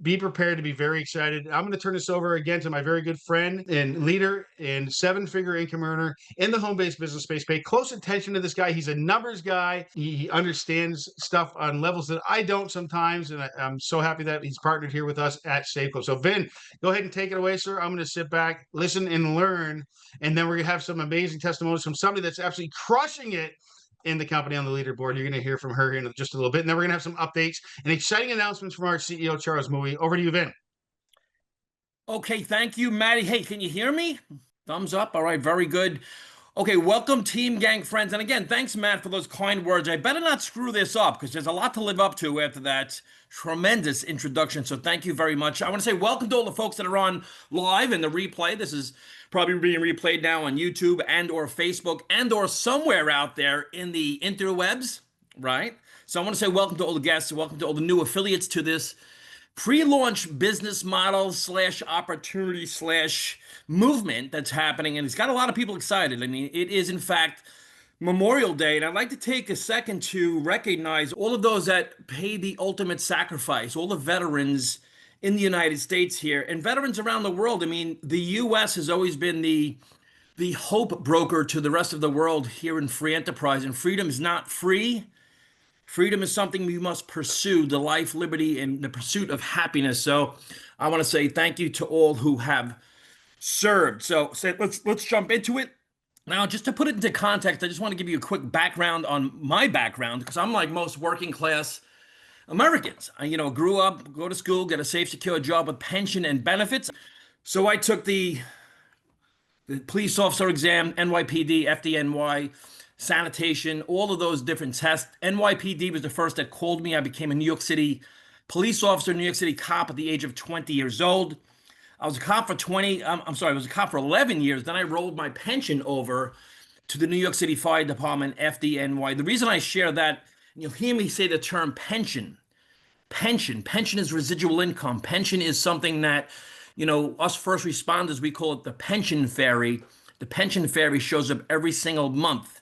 be prepared to be very excited. I'm going to turn this over again to my very good friend and leader and seven-figure income earner in the home-based business space. Pay close attention to this guy. He's a numbers guy. He understands stuff on levels that I don't sometimes, and I'm so happy that he's partnered here with us at Safeco. So, Vin, go ahead and take it away, sir. I'm going to sit back, listen, and learn, and then we're going to have some amazing testimonies from somebody that's absolutely crushing it in the company on the leaderboard. You're going to hear from her in just a little bit. And then we're going to have some updates and exciting announcements from our CEO, Charles Mouhy. Over to you, Vin. Okay, thank you, Maddie. Hey, can you hear me? Thumbs up. All right, very good. Okay, welcome, team, gang, friends. And again, thanks, Matt, for those kind words. I better not screw this up because there's a lot to live up to after that tremendous introduction. So thank you very much. I want to say welcome to all the folks that are on live and the replay. This is probably being replayed now on YouTube and or Facebook and or somewhere out there in the interwebs, right? So I want to say welcome to all the guests, welcome to all the new affiliates to this pre-launch business model slash opportunity slash movement that's happening. And it's got a lot of people excited. I mean, it is in fact Memorial Day. And I'd like to take a second to recognize all of those that paid the ultimate sacrifice, all the veterans in the United States here and veterans around the world. I mean, the US has always been the hope broker to the rest of the world here in free enterprise. And freedom is not free. Freedom is something we must pursue, the life, liberty, and the pursuit of happiness. So I want to say thank you to all who have served. So let's jump into it. Now, just to put it into context, I just want to give you a quick background on my background because I'm like most working class Americans. I, grew up, go to school, get a safe, secure job with pension and benefits. So I took the police officer exam, NYPD, FDNY, sanitation, all of those different tests. NYPD was the first that called me. I became a New York City police officer, New York City cop at the age of 20 years old. I was a cop for I was a cop for 11 years. Then I rolled my pension over to the New York City Fire Department, FDNY. The reason I share that, you'll hear me say the term pension. Pension is residual income. Pension is something that, us first responders, we call it the pension fairy. The pension fairy shows up every single month.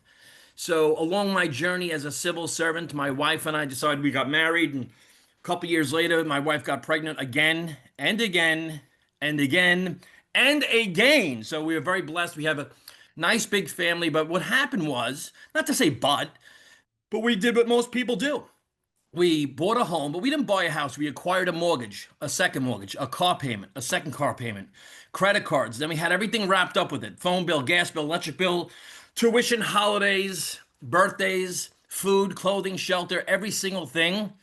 So along my journey as a civil servant, my wife and I decided we got married. And a couple years later, my wife got pregnant again and again and again and again. So we were very blessed. We have a nice big family. But what happened was, not to say but we did what most people do. We bought a home, but we didn't buy a house. We acquired a mortgage, a second mortgage, a car payment, a second car payment, credit cards. Then we had everything wrapped up with it. Phone bill, gas bill, electric bill, tuition, holidays, birthdays, food, clothing, shelter, every single thing.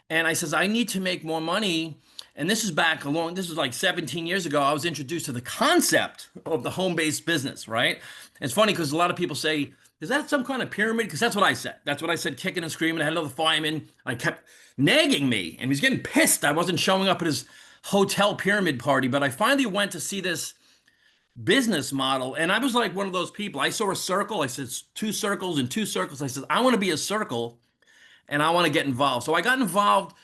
And I says, I need to make more money. And this is this was like 17 years ago. I was introduced to the concept of the home-based business, right? It's funny because a lot of people say, is that some kind of pyramid? Because that's what I said. That's what I said, kicking and screaming. I had another fireman. I kept nagging me, and he was getting pissed. I wasn't showing up at his hotel pyramid party, but I finally went to see this business model, and I was like one of those people. I saw a circle. I said, two circles and two circles. I said, I want to be a circle, and I want to get involved. So I got involved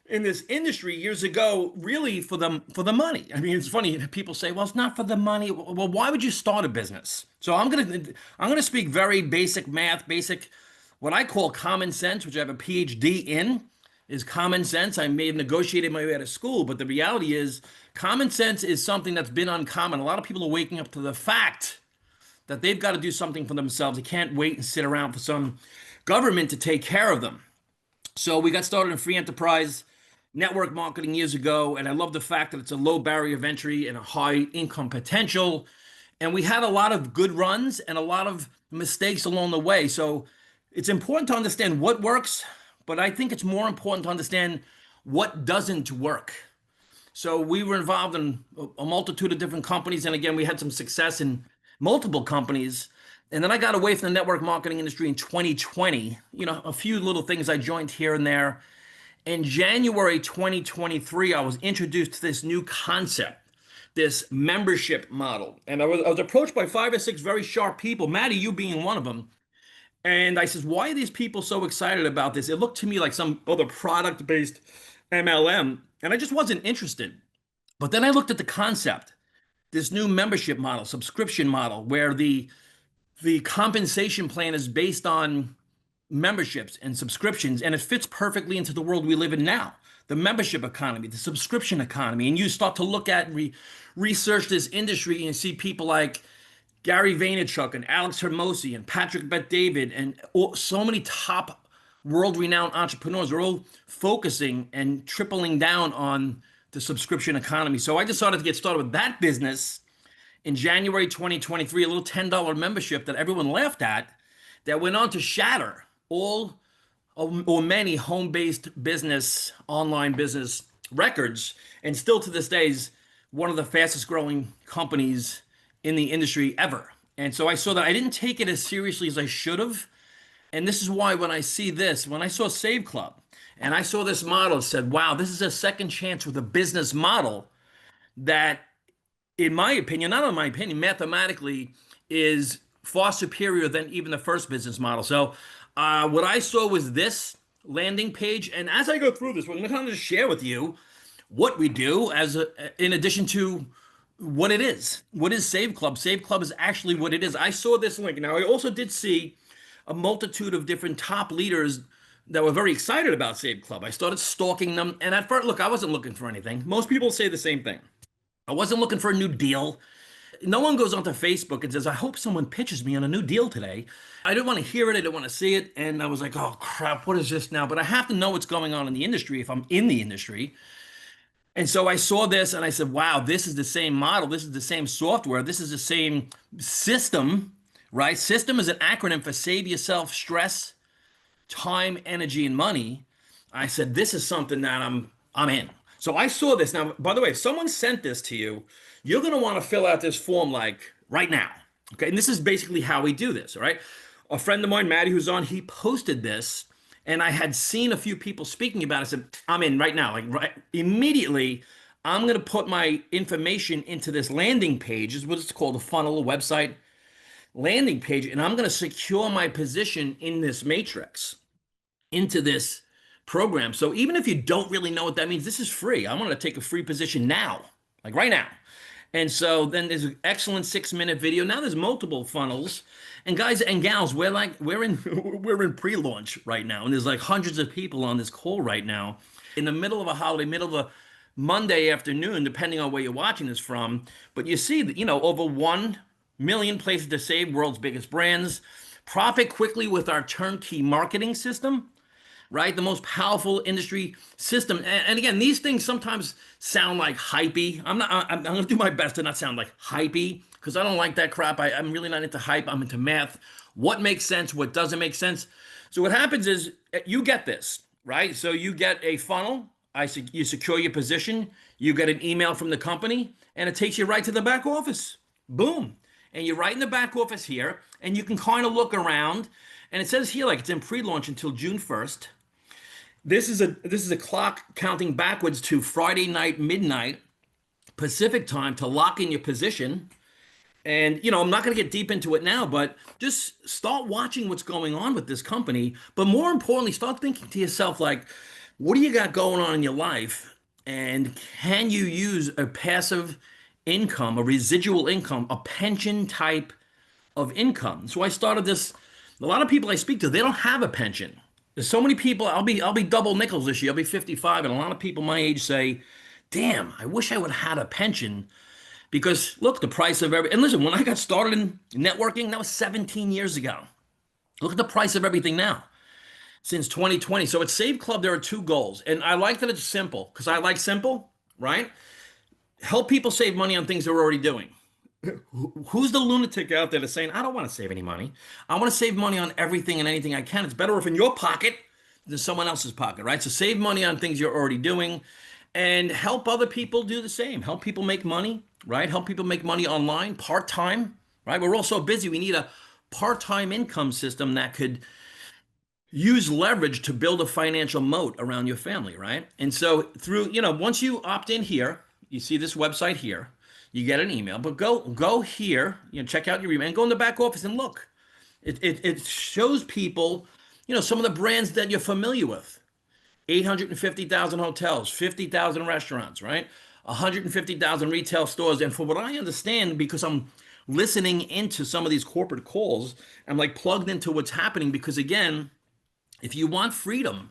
in this industry years ago, really for the money. I mean, it's funny. People say, well, it's not for the money. Well, why would you start a business? So I'm gonna speak very basic math, basic, what I call common sense, which I have a PhD in, is common sense. I may have negotiated my way out of school, but the reality is common sense is something that's been uncommon. A lot of people are waking up to the fact that they've got to do something for themselves. They can't wait and sit around for some government to take care of them. So we got started in free enterprise network marketing years ago, and I love the fact that it's a low barrier of entry and a high income potential. And we had a lot of good runs and a lot of mistakes along the way. So it's important to understand what works, but I think it's more important to understand what doesn't work. So we were involved in a multitude of different companies. And again, we had some success in multiple companies. And then I got away from the network marketing industry in 2020. A few little things I joined here and there. In January 2023, I was introduced to this new concept, this membership model. And I was approached by 5 or 6 very sharp people, Maddie, you being one of them. And I says, why are these people so excited about this? It looked to me like some other product-based MLM, and I just wasn't interested. But then I looked at the concept, this new membership model, subscription model, where the compensation plan is based on memberships and subscriptions, and it fits perfectly into the world we live in now. the membership economy, the subscription economy, and you start to look at research this industry, and you see people like Gary Vaynerchuk and Alex Hermosi and Patrick Bet-David and so many top world-renowned entrepreneurs are all focusing and tripling down on the subscription economy. So I decided to get started with that business in January 2023, a little $10 membership that everyone laughed at, that went on to shatter all or many home-based business, online business records, and still to this day is one of the fastest growing companies in the industry ever. And so I saw that I didn't take it as seriously as I should have. And this is why when I see this, when I saw Save Club and I saw this model, it said, wow, this is a second chance with a business model that, in my opinion, not in my opinion, mathematically is far superior than even the first business model. So what I saw was this landing page. And as I go through this, we're going to kind of share with you what we do in addition to what it is. What is Save Club? Save Club is actually what it is. I saw this link. Now, I also did see a multitude of different top leaders that were very excited about Save Club. I started stalking them. And at first, look, I wasn't looking for anything. Most people say the same thing. I wasn't looking for a new deal. No one goes onto Facebook and says, I hope someone pitches me on a new deal today. I didn't want to hear it. I didn't want to see it. And I was like, oh, crap, what is this now? But I have to know what's going on in the industry if I'm in the industry. And so I saw this and I said, wow, this is the same model. This is the same software. This is the same system, right? System is an acronym for save yourself stress, time, energy, and money. I said, this is something that I'm in. So I saw this. Now, by the way, if someone sent this to you, you're going to want to fill out this form like right now. Okay. And this is basically how we do this. All right. A friend of mine, Maddie, who's on, he posted this. And I had seen a few people speaking about it. I said, I'm in right now. Like right immediately, I'm going to put my information into this landing page. Is what it's called, a funnel, a website landing page. And I'm going to secure my position in this matrix, into this program. So even if you don't really know what that means, this is free. I want to take a free position now, like right now. And so then there's an excellent 6-minute video. Now there's multiple funnels. And guys and gals, we're in pre-launch right now. And there's like hundreds of people on this call right now in the middle of a holiday, middle of a Monday afternoon, depending on where you're watching this from. But you see that, over 1 million places to save, world's biggest brands, profit quickly with our turnkey marketing system, right? The most powerful industry system. And again, these things sometimes sound like hypey. I'm going to do my best to not sound like hypey, because I don't like that crap. I'm really not into hype. I'm into math. What makes sense? What doesn't make sense? So what happens is you get this, right? So you get a funnel. You secure your position. You get an email from the company, and it takes you right to the back office. Boom. And you're right in the back office here, and you can kind of look around. And it says here, like it's in pre-launch until June 1st. This is a clock counting backwards to Friday night, midnight, Pacific time, to lock in your position. And, I'm not going to get deep into it now, but just start watching what's going on with this company. But more importantly, start thinking to yourself, like, what do you got going on in your life? And can you use a passive income, a residual income, a pension type of income? So I started this. A lot of people I speak to, they don't have a pension. There's so many people. I'll be double nickels this year. I'll be 55, and a lot of people my age say, damn, I wish I would have had a pension. Because look, the price of and listen, when I got started in networking, that was 17 years ago. Look at the price of everything now since 2020. So at Save Club, there are 2 goals. And I like that it's simple, because I like simple, right? Help people save money on things they're already doing. Who's the lunatic out there that's saying, I don't want to save any money. I want to save money on everything and anything I can. It's better if in your pocket than someone else's pocket, right? So save money on things you're already doing and help other people do the same. Help people make money, right? Help people make money online, part-time, right? We're all so busy. We need a part-time income system that could use leverage to build a financial moat around your family, right? And so through, once you opt in here, you see this website here, you get an email, but go here, check out your email and go in the back office and look. It shows people, some of the brands that you're familiar with. 850,000 hotels, 50,000 restaurants, right? 150,000 retail stores. And from what I understand, because I'm listening into some of these corporate calls, I'm like plugged into what's happening, because again, if you want freedom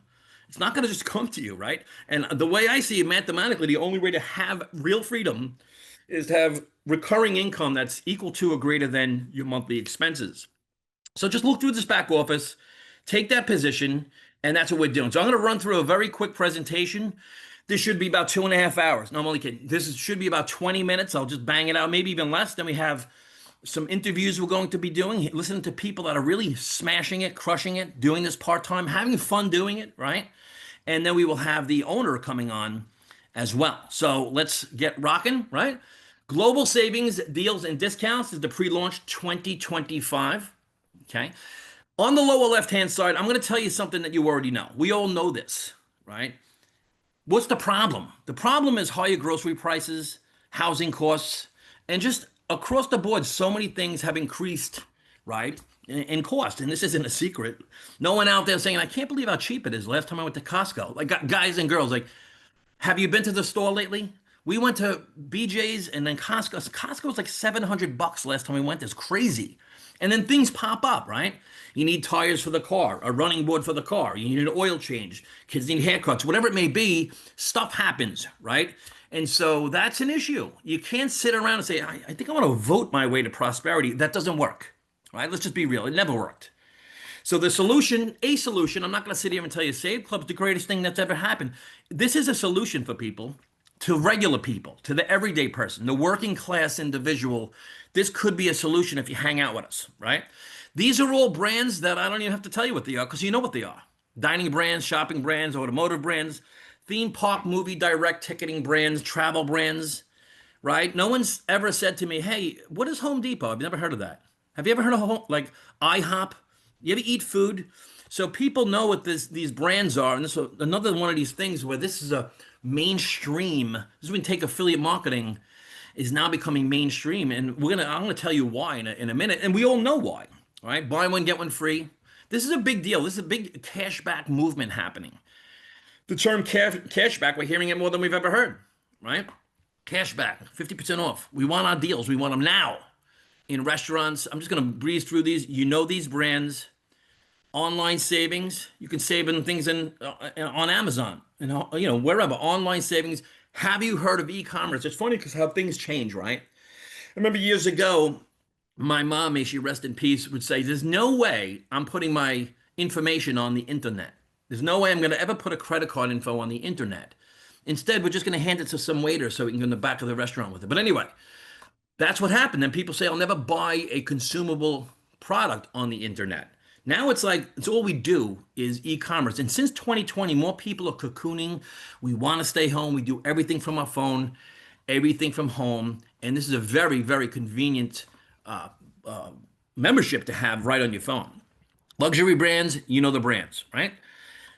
It's not going to just come to you, right? And the way I see it mathematically, the only way to have real freedom is to have recurring income that's equal to or greater than your monthly expenses. So just look through this back office, take that position, and that's what we're doing. So I'm going to run through a very quick presentation. This should be about 2.5 hours. No, I'm only kidding. Should be about 20 minutes. I'll just bang it out, maybe even less. Then we have some interviews we're going to be doing, listening to people that are really smashing it, crushing it, doing this part-time, having fun doing it, right? And then we will have the owner coming on as well. So let's get rocking, right? Global savings, deals, and discounts is the pre-launch 2025. Okay. On the lower left-hand side, I'm going to tell you something that you already know. We all know this, right? What's the problem? The problem is higher grocery prices, housing costs, and just across the board, so many things have increased, right, in cost. And this isn't a secret. No one out there saying, I can't believe how cheap it is. Last time I went to Costco, like guys and girls, like, have you been to the store lately? We went to BJ's and then Costco. Costco was like $700 last time we went. It's crazy. And then things pop up, right? You need tires for the car, a running board for the car. You need an oil change. Kids need haircuts, whatever it may be. Stuff happens, right? And so that's an issue. You can't sit around and say, I think I want to vote my way to prosperity. That doesn't work, right? Let's just be real. It never worked. So the solution, I'm not going to sit here and tell you Save Club's the greatest thing that's ever happened. This is a solution for people, to regular people, to the everyday person, the working class individual. This could be a solution if you hang out with us, right? These are all brands that I don't even have to tell you what they are because you know what they are. Dining brands, shopping brands, automotive brands, theme park, movie direct ticketing brands, travel brands, right? No one's ever said to me, hey, what is Home Depot? I've never heard of that. Have you ever heard of like IHOP? You ever eat food? So people know what these brands are. And this is another one of these things where this is a mainstream. This is when take affiliate marketing is now becoming mainstream. And I'm gonna tell you why in a minute. And we all know why, right? Buy one, get one free. This is a big deal. This is a big cashback movement happening. The term cashback, we're hearing it more than we've ever heard, right? Cashback, 50% off. We want our deals. We want them now. In restaurants, I'm just going to breeze through these. You know these brands. Online savings, you can save in things on Amazon and wherever. Online savings. Have you heard of e-commerce? It's funny because how things change, right? I remember years ago, my mom, may she rest in peace, would say, "There's no way I'm putting my information on the internet. There's no way I'm going to ever put a credit card info on the internet. Instead, we're just going to hand it to some waiter so we can go in the back of the restaurant with it." But anyway. That's what happened. Then people say, I'll never buy a consumable product on the internet. Now it's like, it's all we do is e-commerce. And since 2020, more people are cocooning. We want to stay home. We do everything from our phone, everything from home. And this is a very, very convenient membership to have right on your phone. Luxury brands, you know the brands, right?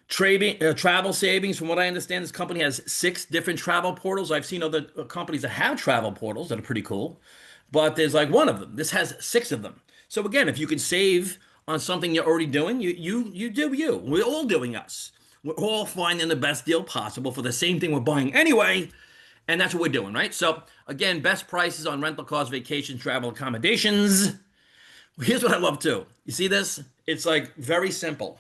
Travel savings, from what I understand, this company has 6 different travel portals. I've seen other companies that have travel portals that are pretty cool, but there's like one of them. This has 6 of them. So again, if you can save on something you're already doing, you do you. We're all doing us. We're all finding the best deal possible for the same thing we're buying anyway, and that's what we're doing, right? So again, best prices on rental cars, vacation, travel, accommodations. Here's what I love too. You see this? It's like very simple.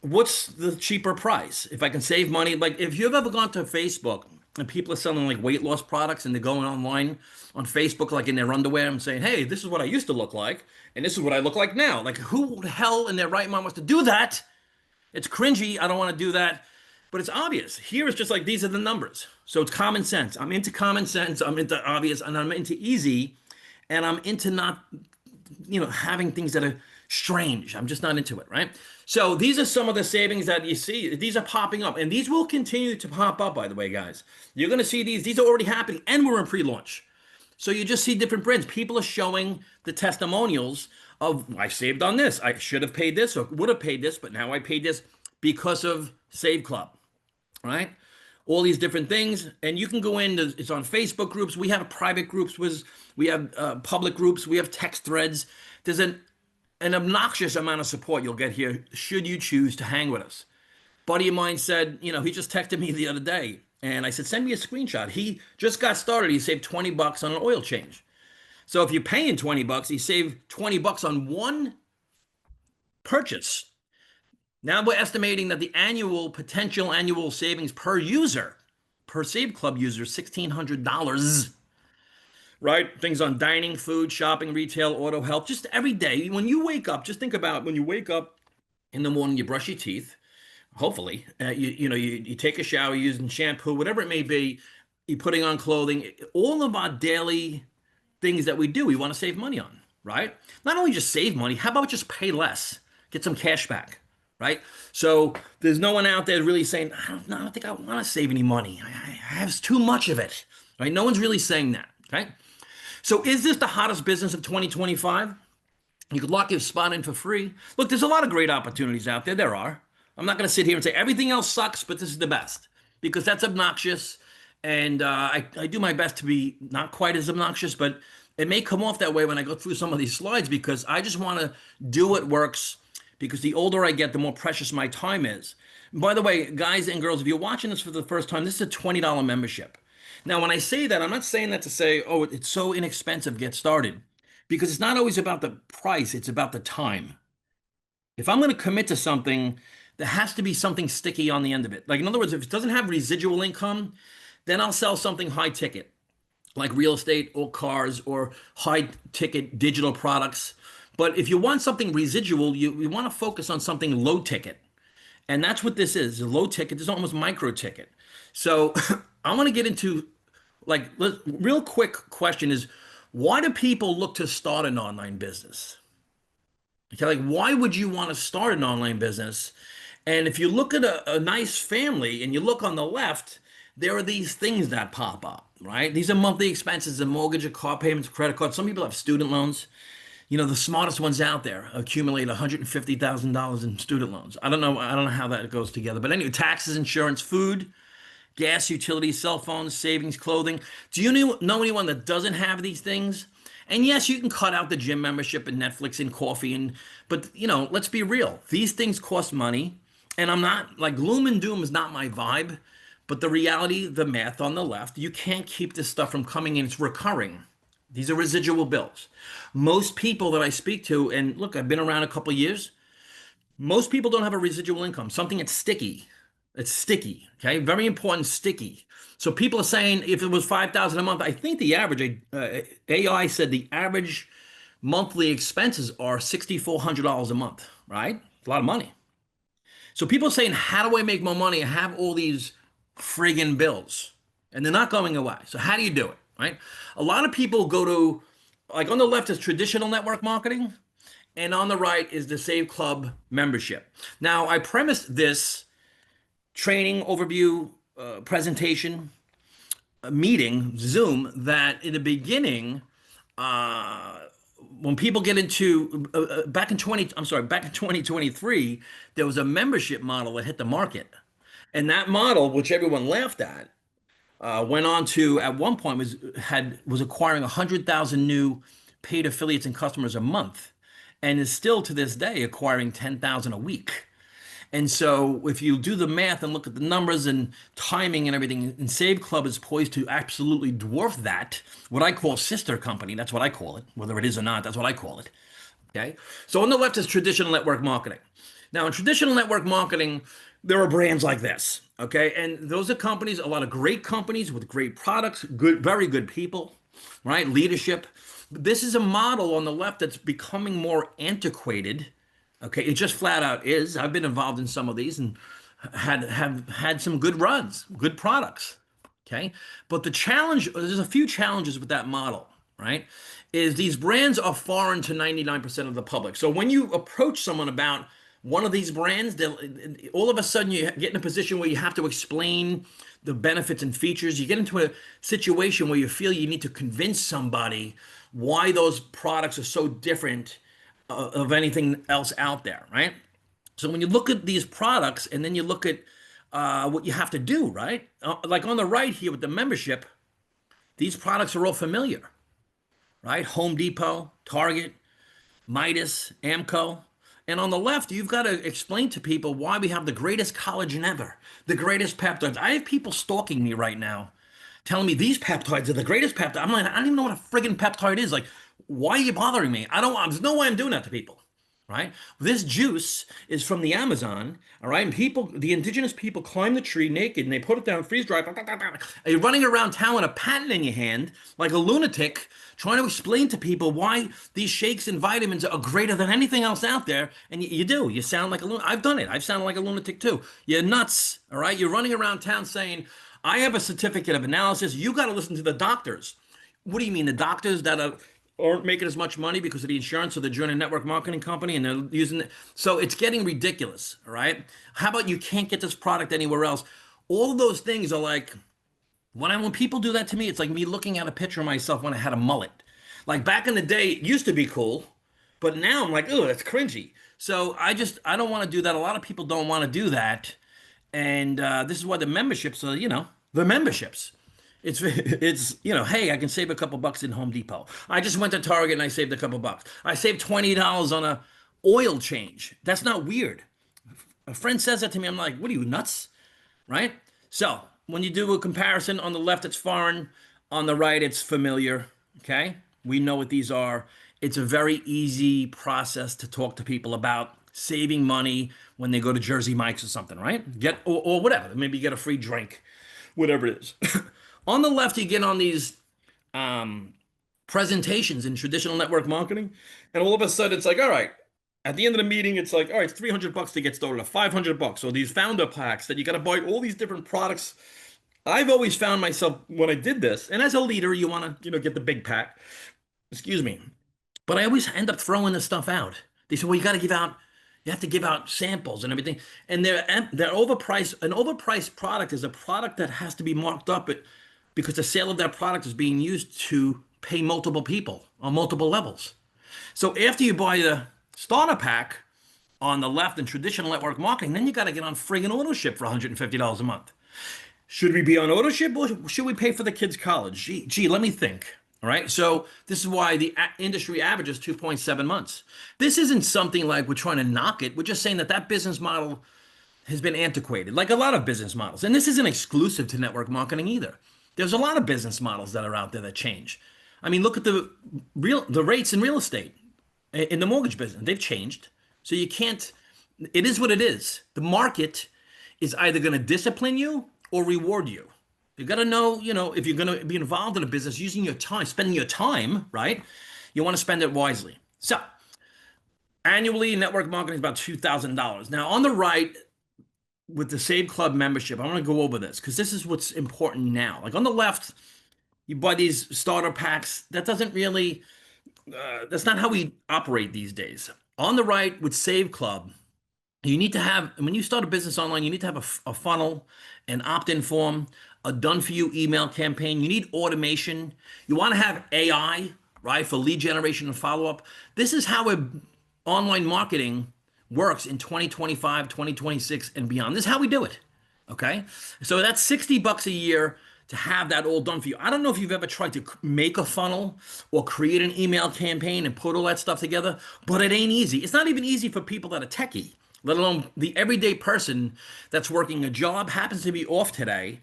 What's the cheaper price? If I can save money, like if you've ever gone to Facebook and people are selling like weight loss products and they're going online on Facebook, like in their underwear and saying, hey, this is what I used to look like. And this is what I look like now. Like who the hell in their right mind wants to do that? It's cringy. I don't want to do that, but it's obvious. Here it's just like, these are the numbers. So it's common sense. I'm into common sense. I'm into obvious, and I'm into easy, and I'm into not, having things that are strange. I'm just not into it, right? So these are some of the savings that you see. These are popping up, and these will continue to pop up, by the way, guys. You're going to see these. These are already happening, and we're in pre-launch. So you just see different brands. People are showing the testimonials of, I saved on this. I should have paid this or would have paid this, but now I paid this because of Save Club, right? All these different things. And you can go in, it's on Facebook groups. We have private groups. We have public groups. We have text threads. There's an obnoxious amount of support you'll get here should you choose to hang with us. Buddy of mine said, he just texted me the other day, and I said, send me a screenshot. He just got started. He saved $20 on an oil change. So if you're paying $20, he saved $20 on one purchase. Now we're estimating that the potential annual savings per user, per Save Club user, $1,600, right? Things on dining, food, shopping, retail, auto, health, just every day. When you wake up, just think about when you wake up in the morning, you brush your teeth, hopefully, you take a shower using shampoo, whatever it may be, you're putting on clothing, all of our daily things that we do, we want to save money on, right? Not only just save money, how about just pay less, get some cash back, right? So there's no one out there really saying, I don't think I want to save any money. I have too much of it, right? No one's really saying that, okay? So is this the hottest business of 2025? You could lock your spot in for free. Look, there's a lot of great opportunities out there. There are. I'm not going to sit here and say everything else sucks, but this is the best, because that's obnoxious. And I do my best to be not quite as obnoxious, but it may come off that way when I go through some of these slides, because I just want to do what works, because the older I get, the more precious my time is. And by the way, guys and girls, if you're watching this for the first time, this is a $20 membership. Now, when I say that, I'm not saying that to say, oh, it's so inexpensive, get started, because it's not always about the price, it's about the time. If I'm going to commit to something, there has to be something sticky on the end of it. Like, in other words, if it doesn't have residual income, then I'll sell something high ticket, like real estate or cars or high ticket digital products. But if you want something residual, you want to focus on something low ticket. And that's what this is, a low ticket. This is almost micro ticket. So I want to get into, like, real quick question is, why do people look to start an online business? Okay, like, why would you want to start an online business? And if you look at a nice family and you look on the left, there are these things that pop up, right? These are monthly expenses, a mortgage, a car payments, credit cards. Some people have student loans. The smartest ones out there accumulate $150,000 in student loans. I don't know how that goes together. But anyway, taxes, insurance, food, gas, utilities, cell phones, savings, clothing. Do you know anyone that doesn't have these things? And yes, you can cut out the gym membership and Netflix and coffee, but let's be real. These things cost money. And I'm not, like, gloom and doom is not my vibe. But the reality, the math on the left, you can't keep this stuff from coming in. It's recurring. These are residual bills. Most people that I speak to, and look, I've been around a couple of years, most people don't have a residual income, something that's sticky. It's sticky, okay? Very important, sticky. So people are saying if it was $5,000 a month, I think the average, AI said the average monthly expenses are $6,400 a month, right? It's a lot of money. So people are saying, how do I make more money? I have all these friggin' bills, and they're not going away. So how do you do it, right? A lot of people go to, like, on the left is traditional network marketing, and on the right is the Save Club membership. Now, I premised this training overview presentation meeting, Zoom, that in the beginning, when people get into back in 2023, there was a membership model that hit the market. And that model, which everyone laughed at, went on to, at one point, was acquiring 100,000 new paid affiliates and customers a month, and is still to this day acquiring 10,000 a week. And so if you do the math and look at the numbers and timing and everything, and Save Club is poised to absolutely dwarf that, what I call sister company, that's what I call it, whether it is or not, that's what I call it. Okay. So on the left is traditional network marketing. Now, in traditional network marketing, there are brands like this, okay? And those are companies, a lot of great companies with great products, very good people, right? Leadership. This is a model on the left that's becoming more antiquated, okay? It just flat out is. I've been involved in some of these and have had some good runs, good products, okay? But the challenge, there's a few challenges with that model, right? Is these brands are foreign to 99% of the public. So when you approach someone about one of these brands, all of a sudden you get in a position where you have to explain the benefits and features. You get into a situation where you feel you need to convince somebody why those products are so different of anything else out there, right? So when you look at these products and then you look at what you have to do, right? Like on the right here with the membership, these products are all familiar, right? Home Depot, Target, Midas, Amco. And on the left, you've got to explain to people why we have the greatest collagen ever, the greatest peptides. I have people stalking me right now, telling me these peptides are the greatest peptide. I'm like, I don't even know what a friggin' peptide is. Like, why are you bothering me? There's no way I'm doing that to people. right? This juice is from the Amazon, all right? And people, the indigenous people climb the tree naked and they put it down, freeze dry. And you're running around town with a patent in your hand like a lunatic trying to explain to people why these shakes and vitamins are greater than anything else out there. And you do. You sound like a lunatic. I've done it. I've sounded like a lunatic too. You're nuts, all right? You're running around town saying, I have a certificate of analysis. You got to listen to the doctors. What do you mean? The doctors that aren't making as much money because of the insurance or the joint network marketing company and they're using it. So it's getting ridiculous. All right. How about you can't get this product anywhere else? All of those things are like, when people do that to me, it's like me looking at a picture of myself when I had a mullet. Like back in the day, it used to be cool, but now I'm like, oh, that's cringy. So I don't want to do that. A lot of people don't want to do that. And this is why the memberships are, the memberships. It's hey, I can save a couple bucks in Home Depot. I just went to Target and I saved a couple bucks. I saved $20 on a oil change. That's not weird. A friend says that to me. I'm like, what are you, nuts? Right? So when you do a comparison, on the left it's foreign, on the right it's familiar. Okay? We know what these are. It's a very easy process to talk to people about saving money when they go to Jersey Mike's or something, right? Or whatever. Maybe get a free drink, whatever it is. On the left, you get on these presentations in traditional network marketing, and all of a sudden it's like, all right, at the end of the meeting, it's like, all right, it's $300 to get started, or $500. So these founder packs that you got to buy all these different products. I've always found myself when I did this, and as a leader, you want to, get the big pack. Excuse me. But I always end up throwing this stuff out. They say, well, you have to give out samples and everything. And they're overpriced. An overpriced product is a product that has to be marked up because the sale of that product is being used to pay multiple people on multiple levels. So after you buy the starter pack on the left in traditional network marketing, then you got to get on friggin' AutoShip for $150 a month. Should we be on AutoShip or should we pay for the kids' college? Gee, let me think. All right. So this is why the industry average is 2.7 months. This isn't something like we're trying to knock it. We're just saying that business model has been antiquated, like a lot of business models. And this isn't exclusive to network marketing either. There's a lot of business models that are out there that change. I mean, look at the rates in real estate, in the mortgage business. They've changed. So you can't, it is what it is. The market is either going to discipline you or reward you. You got to know, if you're going to be involved in a business, using your time, spending your time, right? You want to spend it wisely. So annually, network marketing is about $2,000. Now on the right, with the Save Club membership, I want to go over this because this is what's important now. Like on the left, you buy these starter packs. That doesn't really, that's not how we operate these days. On the right with Save Club, you need to have, when you start a business online, you need to have a funnel, an opt-in form, a done-for-you email campaign. You need automation. You want to have AI, right, for lead generation and follow-up. This is how online marketing works in 2025, 2026, and beyond. This is how we do it, okay? So that's $60 a year to have that all done for you. I don't know if you've ever tried to make a funnel or create an email campaign and put all that stuff together, but it ain't easy. It's not even easy for people that are techie, let alone the everyday person that's working a job, happens to be off today,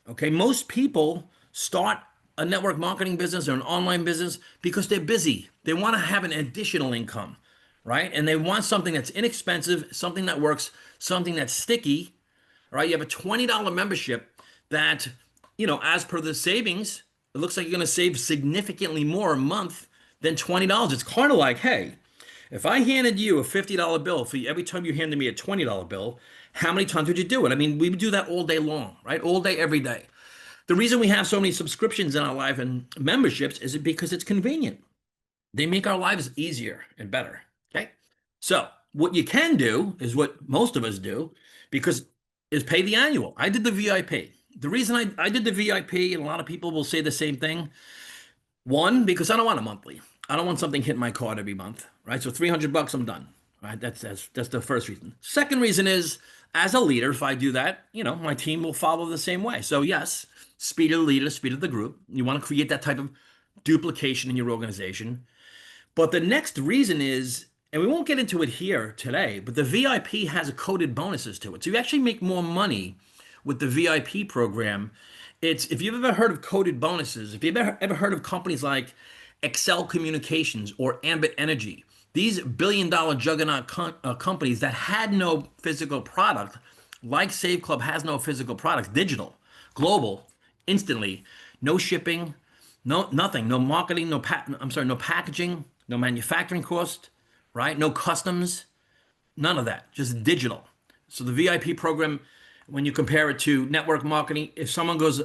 okay? Most people start a network marketing business or an online business because they're busy. They want to have an additional income, right? And they want something that's inexpensive, something that works, something that's sticky, right? You have a $20 membership that, as per the savings, it looks like you're going to save significantly more a month than $20. It's kind of like, hey, if I handed you a $50 bill for every time you handed me a $20 bill, how many times would you do it? I mean, we would do that all day long, right? All day, every day. The reason we have so many subscriptions in our life and memberships is because it's convenient. They make our lives easier and better. Okay. So what you can do is what most of us do is pay the annual. I did the VIP. The reason I did the VIP, and a lot of people will say the same thing. One, because I don't want a monthly. I don't want something hitting my card every month, right? So $300, I'm done, right? That's the first reason. Second reason is, as a leader, if I do that, my team will follow the same way. So yes, speed of the leader, speed of the group. You want to create that type of duplication in your organization. But the next reason is, and we won't get into it here today, but the VIP has coded bonuses to it. So you actually make more money with the VIP program. If you've ever heard of coded bonuses, if you've ever heard of companies like Excel Communications or Ambit Energy, These billion-dollar juggernaut companies that had no physical product, like Save Club has no physical products, digital, global, instantly, no shipping, no nothing, no marketing, no packaging, no manufacturing cost, right? No customs, none of that, just digital. So the VIP program, when you compare it to network marketing, if someone goes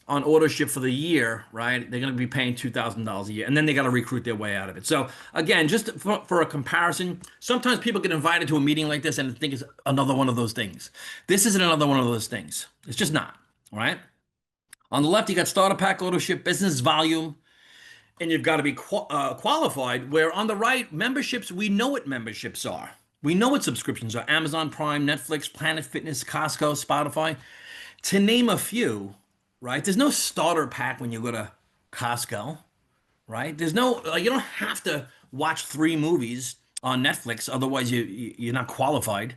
on auto ship for the year, right, they're going to be paying $2,000 a year, and then they got to recruit their way out of it. So again, just for a comparison, sometimes people get invited to a meeting like this and think it's another one of those things. This isn't another one of those things. It's just not, all right? On the left, you got starter pack, auto ship, business volume, and you've got to be qualified. Where on the right, memberships, we know what memberships are. We know what subscriptions are. Amazon Prime, Netflix, Planet Fitness, Costco, Spotify, to name a few, right? There's no starter pack when you go to Costco, right? There's no, you don't have to watch 3 movies on Netflix. Otherwise you're not qualified,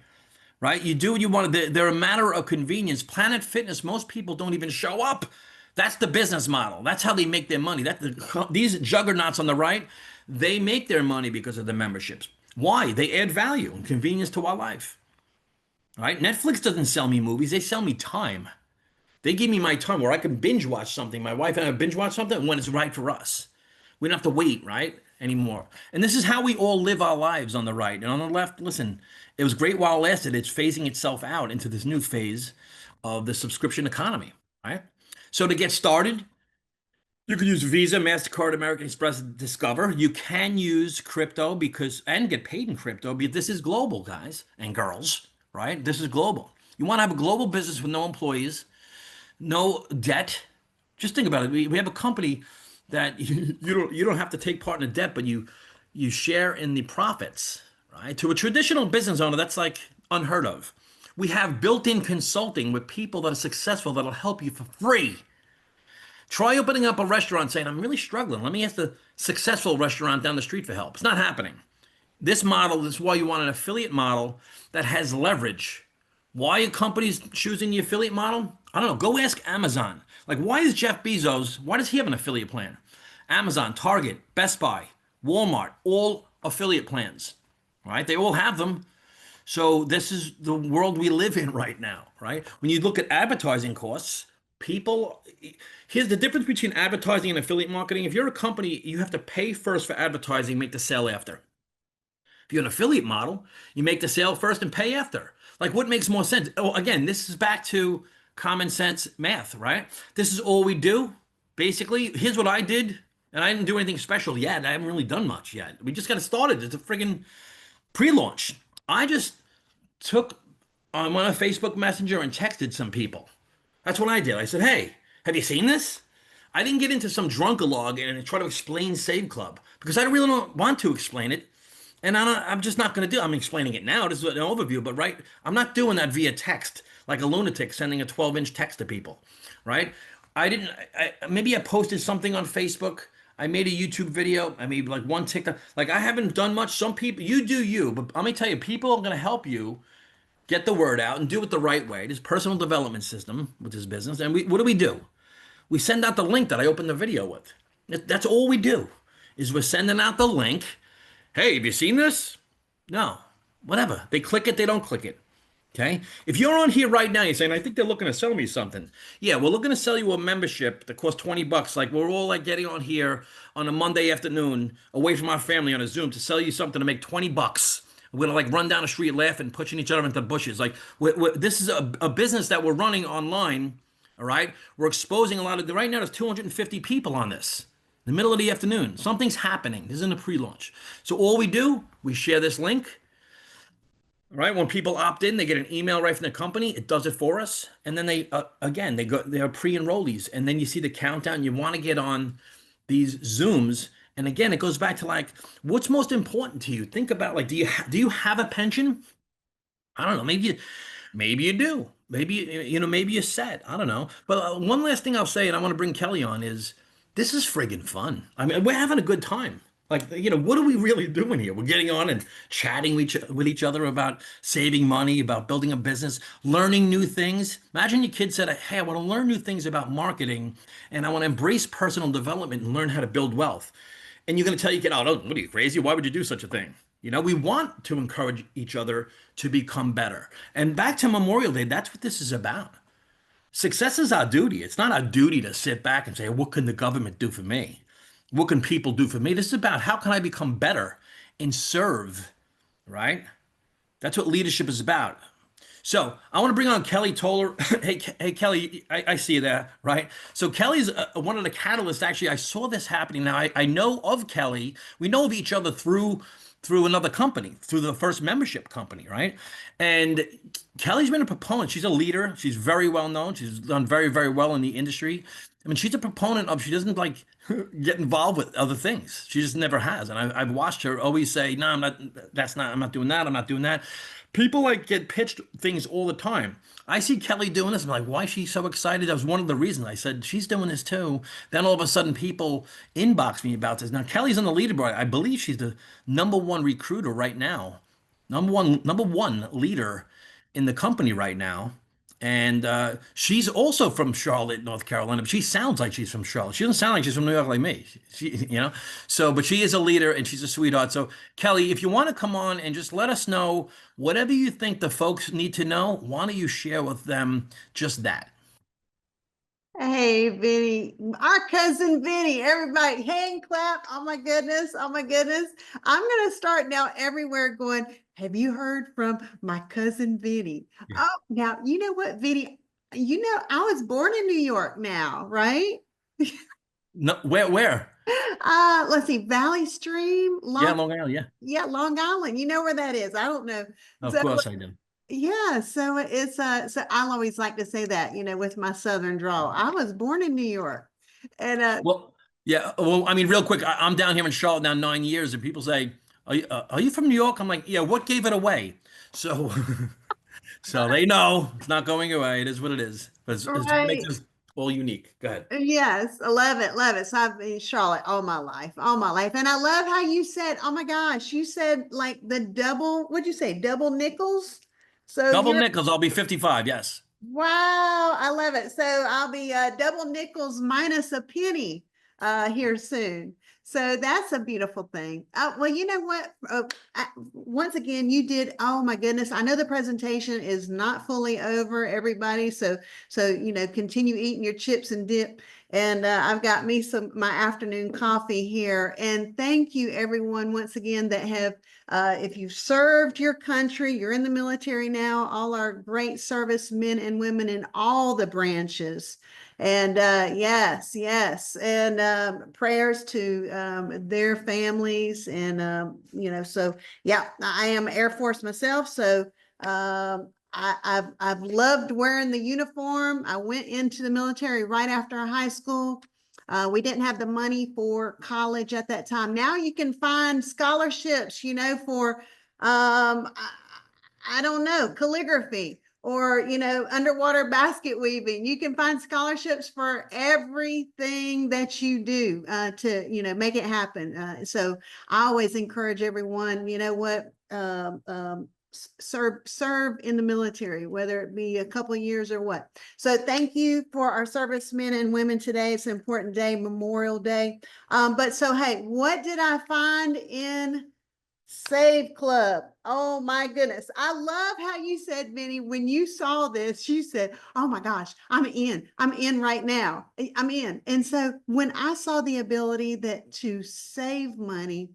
right? You do what you want to. They're a matter of convenience. Planet Fitness, most people don't even show up. That's the business model. That's how they make their money. These juggernauts on the right, they make their money because of the memberships. Why? They add value and convenience to our life. All right? Netflix doesn't sell me movies. They sell me time. They give me my time where I can binge watch something. My wife and I binge watch something when it's right for us. We don't have to wait, right, anymore. And this is how we all live our lives on the right. And on the left, listen, it was great while it lasted. It's phasing itself out into this new phase of the subscription economy, right? So to get started, you can use Visa, MasterCard, American Express, Discover. You can use crypto and get paid in crypto, because this is global, guys and girls, right? This is global. You want to have a global business with no employees, no debt. Just think about it. We have a company that you don't have to take part in the debt, but you share in the profits, right? To a traditional business owner, that's like unheard of. We have built-in consulting with people that are successful that'll help you for free. Try opening up a restaurant saying, I'm really struggling. Let me ask the successful restaurant down the street for help. It's not happening. This is why you want an affiliate model that has leverage. Why are companies choosing the affiliate model? I don't know. Go ask Amazon. Like, why does Jeff Bezos, why does he have an affiliate plan? Amazon, Target, Best Buy, Walmart, all affiliate plans, right? They all have them. So this is the world we live in right now, right? When you look at advertising costs, here's the difference between advertising and affiliate marketing. If you're a company, you have to pay first for advertising, make the sale after. If you're an affiliate model, you make the sale first and pay after. Like, what makes more sense? Oh, again, this is back to common sense math, right? This is all we do. Basically, here's what I did, and I didn't do anything special yet. I haven't really done much yet. We just got started. It's a friggin' pre-launch. I just went on Facebook Messenger and texted some people. That's what I did. I said, hey, have you seen this? I didn't get into some drunkalog and try to explain Save Club, because I really don't want to explain it. And I'm just not going to do it. I'm explaining it now. This is an overview, but right, I'm not doing that via text like a lunatic sending a 12-inch text to people, right? Maybe I posted something on Facebook. I made a YouTube video. I made like one TikTok. Like, I haven't done much. Some people, you do you, but let me tell you, people are going to help you get the word out and do it the right way. This personal development system with this business. And what do? We send out the link that I opened the video with. That's all we do, is we're sending out the link. Hey, have you seen this? No, whatever. They click it, they don't click it. Okay. If you're on here right now, you're saying, I think they're looking to sell me something. Yeah, we're looking to sell you a membership that costs $20. Like, we're all like getting on here on a Monday afternoon away from our family on a Zoom to sell you something to make $20. We're gonna like run down the street laughing, pushing each other into the bushes. Like, this is a business that we're running online. All right. We're exposing right now there's 250 people on this. In the middle of the afternoon, something's happening. This isn't a pre-launch. So all we do, we share this link. All right. When people opt in, they get an email right from the company. It does it for us. And then they're pre-enrollees. And then you see the countdown. You want to get on these Zooms. And again, it goes back to like, what's most important to you? Think about, like, do you have a pension? I don't know. Maybe you do. Maybe you're set. I don't know. But one last thing I'll say, and I want to bring Kelly on, is this is friggin' fun. I mean, we're having a good time. Like, what are we really doing here? We're getting on and chatting with each other about saving money, about building a business, learning new things. Imagine your kid said, hey, I want to learn new things about marketing, and I want to embrace personal development and learn how to build wealth. And you're going to tell your kid, oh, what are you, crazy? Why would you do such a thing? You know, we want to encourage each other to become better. And back to Memorial Day, that's what this is about. Success is our duty. It's not our duty to sit back and say, what can the government do for me? What can people do for me? This is about how can I become better and serve, right? That's what leadership is about. So I want to bring on Kelly Toller. Hey, Kelly, I see you there, right? So Kelly's one of the catalysts. Actually, I saw this happening. Now I know of Kelly. We know of each other through another company, through the first membership company, right? And Kelly's been a proponent. She's a leader. She's very well known. She's done very, very well in the industry. I mean, she's a proponent of, she doesn't like get involved with other things. She just never has. And I've watched her always say, no, I'm not doing that. I'm not doing that. People like get pitched things all the time. I see Kelly doing this. I'm like, why is she so excited? That was one of the reasons I said, she's doing this too. Then all of a sudden people inbox me about this. Now Kelly's on the leaderboard. I believe she's the #1 recruiter right now. Number one leader in the company right now. And she's also from Charlotte, North Carolina, but she sounds like she's from Charlotte. She doesn't sound like she's from New York like me. So, but she is a leader and she's a sweetheart. So, Kelly, if you want to come on and just let us know whatever you think the folks need to know, why don't you share with them just that? Hey, Vinny, our cousin Vinny, everybody, hand clap. Oh my goodness. Oh my goodness. I'm going to start now everywhere going, have you heard from my cousin Vinny? Yeah. Oh, now, you know what, Vinny? You know, I was born in New York now, right? No, where? Let's see, Valley Stream, Yeah, Long Island. Yeah, yeah, Long Island. You know where that is? I don't know. of So, course I do. yeah, so it's so I'll always like to say that, with my southern drawl. I was born in New York. And Well, yeah. Well, I mean, real quick, I'm down here in Charlotte now 9 years, and people say, are you from New York?" I'm like, "Yeah." What gave it away? So, so they know it's not going away. It is what it is. But it's what makes right. us all unique. Go ahead. Yes, I love it, love it. So I've been in Charlotte all my life, all my life. And I love how you said, oh my gosh, you said like the double, what'd you say? Double nickels? So Double you're nickels. I'll be 55. Yes. wow, I love it. So I'll be double nickels minus a penny here soon. So that's a beautiful thing. Well, you know what? Once again, you did. Oh my goodness! I know the presentation is not fully over, everybody. So continue eating your chips and dip. And I've got me my afternoon coffee here. And thank you, everyone, once again that have. If you've served your country, you're in the military now, all our great servicemen and women in all the branches. And yes. And prayers to their families. And, so yeah, I am Air Force myself. So I've loved wearing the uniform. I went into the military right after high school. We didn't have the money for college at that time. Now you can find scholarships, for I don't know, calligraphy or underwater basket weaving. You can find scholarships for everything that you do to make it happen. So I always encourage everyone, serve in the military, whether it be a couple of years or what. So thank you for our servicemen and women today. It's an important day, Memorial Day. But so, hey, what did I find in Save Club? Oh my goodness. I love how you said, Vinny, when you saw this, you said, oh my gosh, I'm in right now. I'm in. And so when I saw the ability to save money,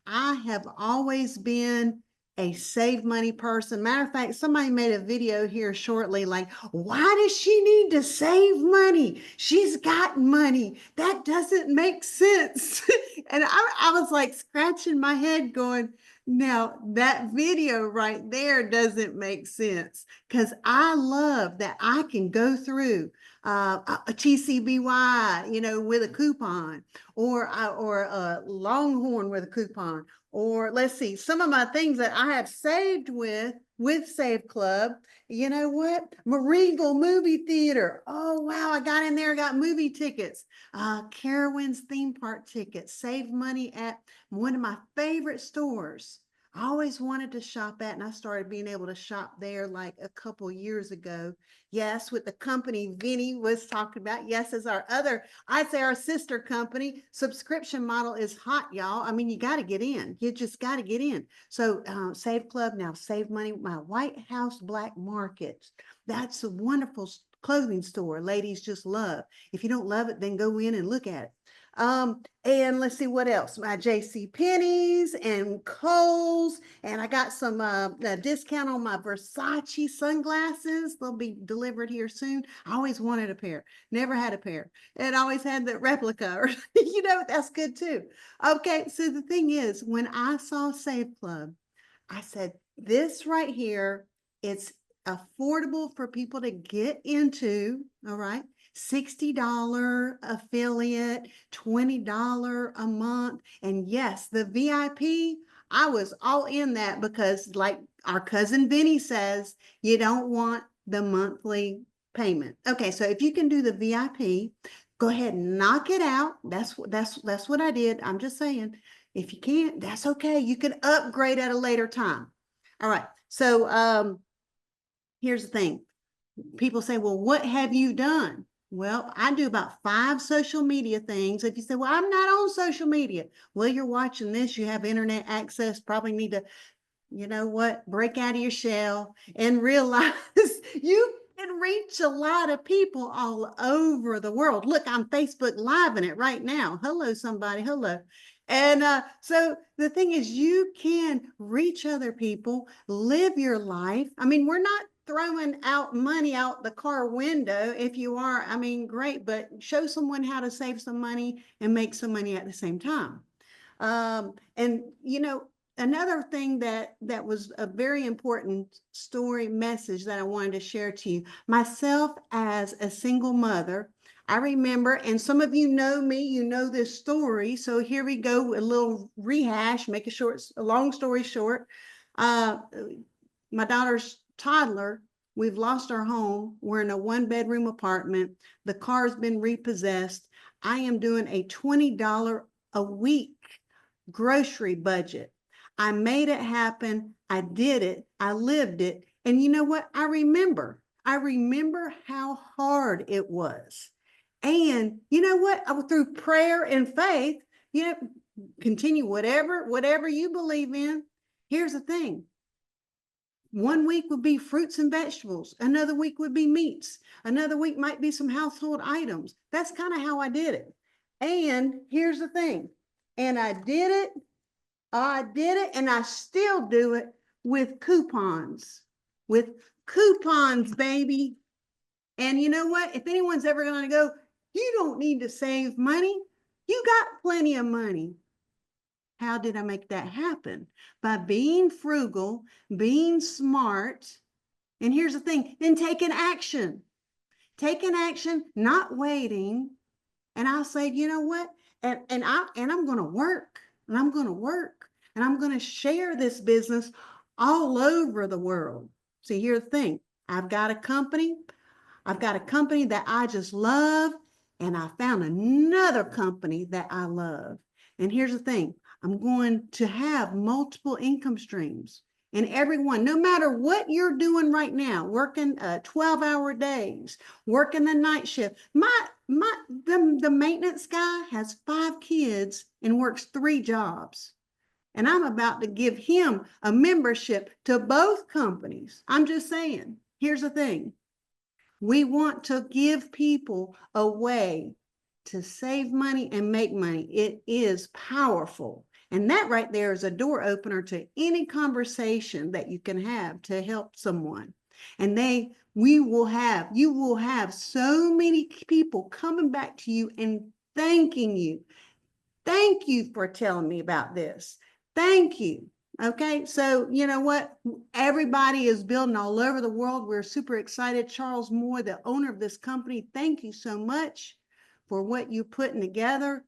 I have always been a save money person. Matter of fact, somebody made a video here shortly, like, why does she need to save money? She's got money. That doesn't make sense. And I was like scratching my head going, now that video right there doesn't make sense, because I love that I can go through a TCBY, with a coupon, or a Longhorn with a coupon, or let's see, some of my things that I have saved with Save Club. You know what? Marengo movie theater. Oh wow, I got in there, got movie tickets. Carowinds theme park tickets. Save money at one of my favorite stores. I always wanted to shop at, and I started being able to shop there like a couple years ago. Yes, with the company Vinny was talking about. Yes, as our other, I'd say our sister company subscription model is hot, y'all. I mean, you got to get in. You just got to get in. So Save Club now, Save Money, my White House Black Market. That's a wonderful clothing store. Ladies just love. If you don't love it, then go in and look at it. And let's see what else. My JC Penney's and Kohl's, and I got some discount on my Versace sunglasses. They'll be delivered here soon. I always wanted a pair, never had a pair, and always had the replica. Or that's good too. Okay, so the thing is, when I saw Save Club, I said, this right here, it's affordable for people to get into. All right. $60 affiliate, $20 a month. And yes, the VIP, I was all in that because like our cousin Vinny says, you don't want the monthly payment. Okay, so if you can do the VIP, go ahead and knock it out. That's what I did. I'm just saying, if you can't, that's okay. You can upgrade at a later time. All right. So here's the thing. People say, well, what have you done? Well, I do about 5 social media things. If you say, well, I'm not on social media. Well, you're watching this, you have internet access, probably need to, break out of your shell and realize you can reach a lot of people all over the world. Look, I'm Facebook Live in it right now. Hello, somebody. Hello. And so the thing is, you can reach other people, live your life. I mean, we're not throwing out money out the car window. If you are, I mean, great, but show someone how to save some money and make some money at the same time. And another thing that was a very important story message that I wanted to share to you, myself as a single mother, I remember, and some of you know me, you know this story. So here we go, a little rehash, make a long story short. My daughter's toddler, we've lost our home. We're in a 1-bedroom apartment. The car's been repossessed. I am doing a $20 a week grocery budget. I made it happen. I did it. I lived it. And you know what? I remember how hard it was. And you know what? Through prayer and faith, continue whatever you believe in. Here's the thing. One week would be fruits and vegetables. Another week would be meats. Another week might be some household items. That's kind of how I did it. And here's the thing. And I did it, and I still do it with coupons. With coupons, baby. And you know what? If anyone's ever going to go, you don't need to save money. You got plenty of money. How did I make that happen? By being frugal, being smart. And here's the thing, then taking action. Taking action, not waiting. And I'll say, you know what? And I'm going to work. And I'm going to work. And I'm going to share this business all over the world. See, here's the thing. I've got a company that I just love. And I found another company that I love. And here's the thing. I'm going to have multiple income streams. And everyone, no matter what you're doing right now, working 12-hour days, working the night shift. The maintenance guy has 5 kids and works 3 jobs. And I'm about to give him a membership to both companies. I'm just saying, here's the thing. We want to give people a way to save money and make money. It is powerful. And that right there is a door opener to any conversation that you can have to help someone. And you will have so many people coming back to you and thanking you. Thank you for telling me about this. Thank you. Okay, so you know what? Everybody is building all over the world. We're super excited. Charles Moore, the owner of this company, thank you so much for what you're putting together.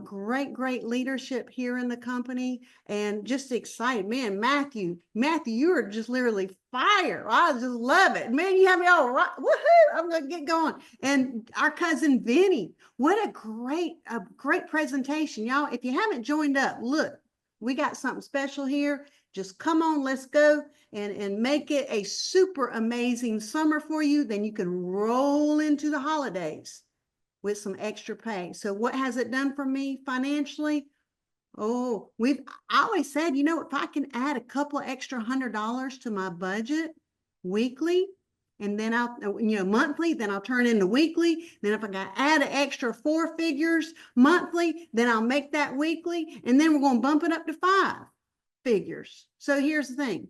Great leadership here in the company, and just excited. Man, Matthew, you are just literally fire. I just love it. Man, you have me all right. Woohoo! I'm gonna get going. And our cousin Vinny, what a great presentation, y'all. If you haven't joined up, look, we got something special here. Just come on, let's go and make it a super amazing summer for you. Then you can roll into the holidays with some extra pay. So what has it done for me financially? Oh, I always said, you know, if I can add a couple of extra $100 to my budget weekly, and then monthly, then I'll turn into weekly. Then if I got to add an extra 4 figures monthly, then I'll make that weekly. And then we're going to bump it up to 5 figures. So here's the thing.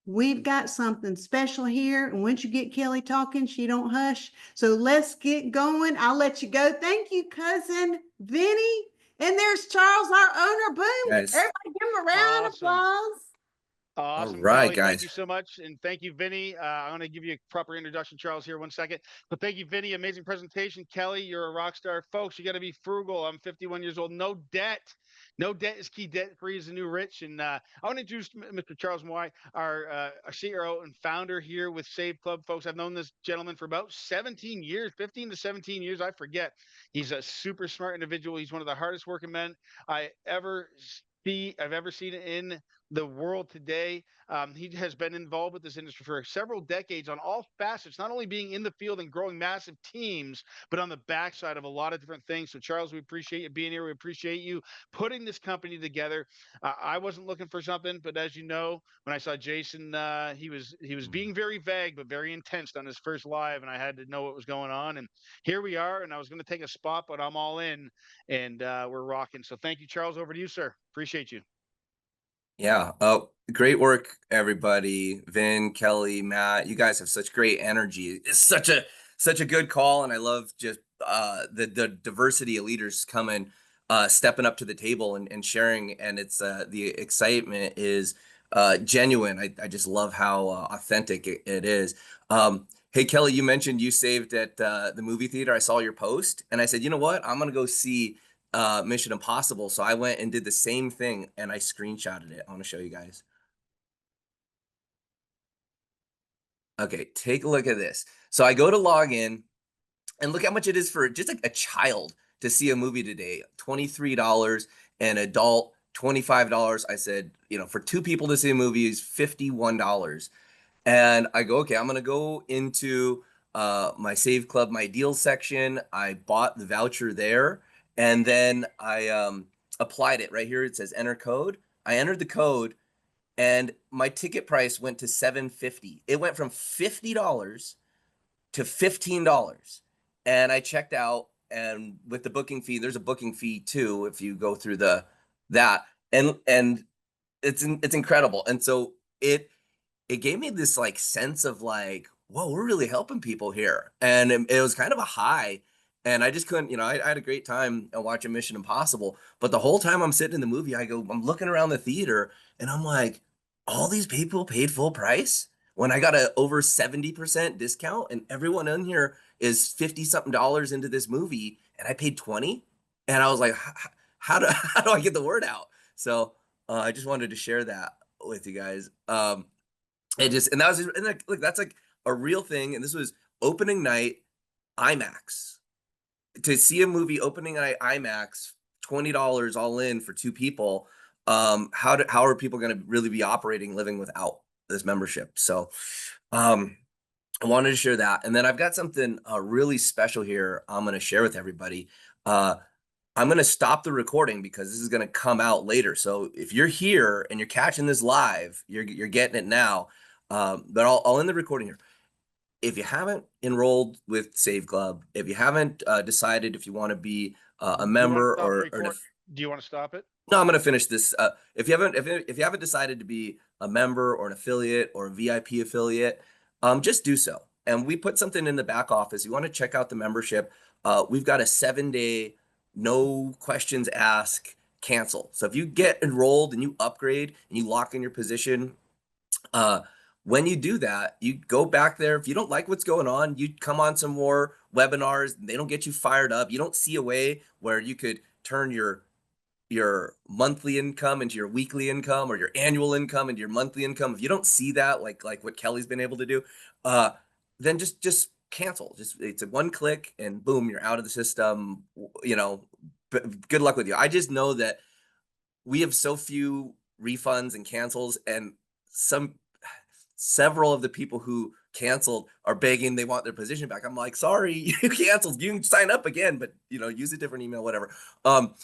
We've got something special here. And once you get Kelly talking, she don't hush. So let's get going. I'll let you go. Thank you, cousin Vinny. And there's Charles, our owner. Boom. Guys. Everybody give him a round of Awesome. applause. Awesome, All right, Kelly. Thank guys. you so much. And thank you, Vinny. I'm going to give you a proper introduction, Charles, here 1 second. But thank you, Vinny. Amazing presentation. Kelly, you're a rock star. Folks, you got to be frugal. I'm 51 years old. No debt. No debt is key. Debt free is the new rich. And I want to introduce Mr. Charles Moy, our CEO and founder here with Save Club. Folks, I've known this gentleman for about 17 years, 15 to 17 years. I forget. He's a super smart individual. He's one of the hardest working men I've ever seen in the world today. He has been involved with this industry for several decades on all facets, not only being in the field and growing massive teams, but on the backside of a lot of different things. So Charles, we appreciate you being here. We appreciate you putting this company together. I wasn't looking for something, but as you know, when I saw Jason, he was being very vague, but very intense on his first live, and I had to know what was going on. And here we are, and I was going to take a spot, but I'm all in, and we're rocking. So thank you, Charles. Over to you, sir. Appreciate you. Yeah. Oh, great work, everybody. Vin, Kelly, Matt, you guys have such great energy. It's such a good call. And I love just the diversity of leaders coming, stepping up to the table and sharing. And it's the excitement is genuine. I just love how authentic it is. Hey, Kelly, you mentioned you saved at the movie theater. I saw your post and I said, you know what? I'm going to go see Mission Impossible. So I went and did the same thing and I screenshotted it. I want to show you guys. Okay, take a look at this. So I go to log in and look how much it is for just like a child to see a movie today. $23, an adult $25. I said, you know, for 2 people to see a movie is $51. And I go, okay, I'm going to go into my Save Club, my deals section. I bought the voucher there. And then I applied it right here. It says enter code. I entered the code and my ticket price went to $7.50. It went from $50 to $15. And I checked out, and with the booking fee, there's a booking fee too if you go through that. And it's incredible. And so it gave me this like sense of like, whoa, we're really helping people here. And it was kind of a high. And I just couldn't, you know, I had a great time watching Mission Impossible. But the whole time I'm sitting in the movie, I'm looking around the theater and I'm like, all these people paid full price when I got a over 70% discount and everyone in here is 50 something dollars into this movie and I paid 20. And I was like, how do I get the word out? So I just wanted to share that with you guys. And that was, and like, look, that's like a real thing. And this was opening night IMAX. To see a movie opening at IMAX, $20 all in for 2 people. How are people going to really be living without this membership? So I wanted to share that. And then I've got something really special here I'm going to share with everybody. I'm going to stop the recording because this is going to come out later. So if you're here and you're catching this live, you're getting it now. But I'll end the recording here. If you haven't enrolled with Save Club, if you haven't decided if you want to be a member Do you want to stop it? No, I'm going to finish this. If you haven't decided to be a member or an affiliate or a VIP affiliate, just do so. And we put something in the back office. You want to check out the membership. We've got a 7-day, no questions asked, cancel. So if you get enrolled and you upgrade and you lock in your position, when you do that, you go back there. If you don't like what's going on, you come on some more webinars. They don't get you fired up. You don't see a way where you could turn your monthly income into your weekly income or your annual income into your monthly income. If you don't see that, like what Kelly's been able to do, then just cancel. It's a 1 click and boom, you're out of the system. You know, good luck with you. I just know that we have so few refunds and cancels, and several of the people who canceled are begging they want their position back. I'm like, sorry, you canceled. You can sign up again, but use a different email, whatever. So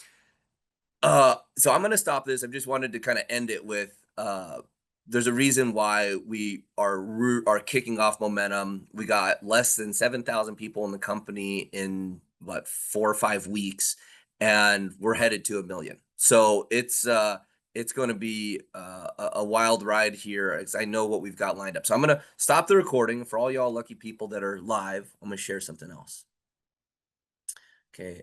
I'm gonna stop this. I just wanted to kind of end it with there's a reason why we are kicking off Momentum. We got less than 7,000 people in the company in 4 or 5 weeks, and we're headed to 1 million. So it's going to be a wild ride here, as I know what we've got lined up. So I'm going to stop the recording. For all y'all lucky people that are live, I'm going to share something else. Okay.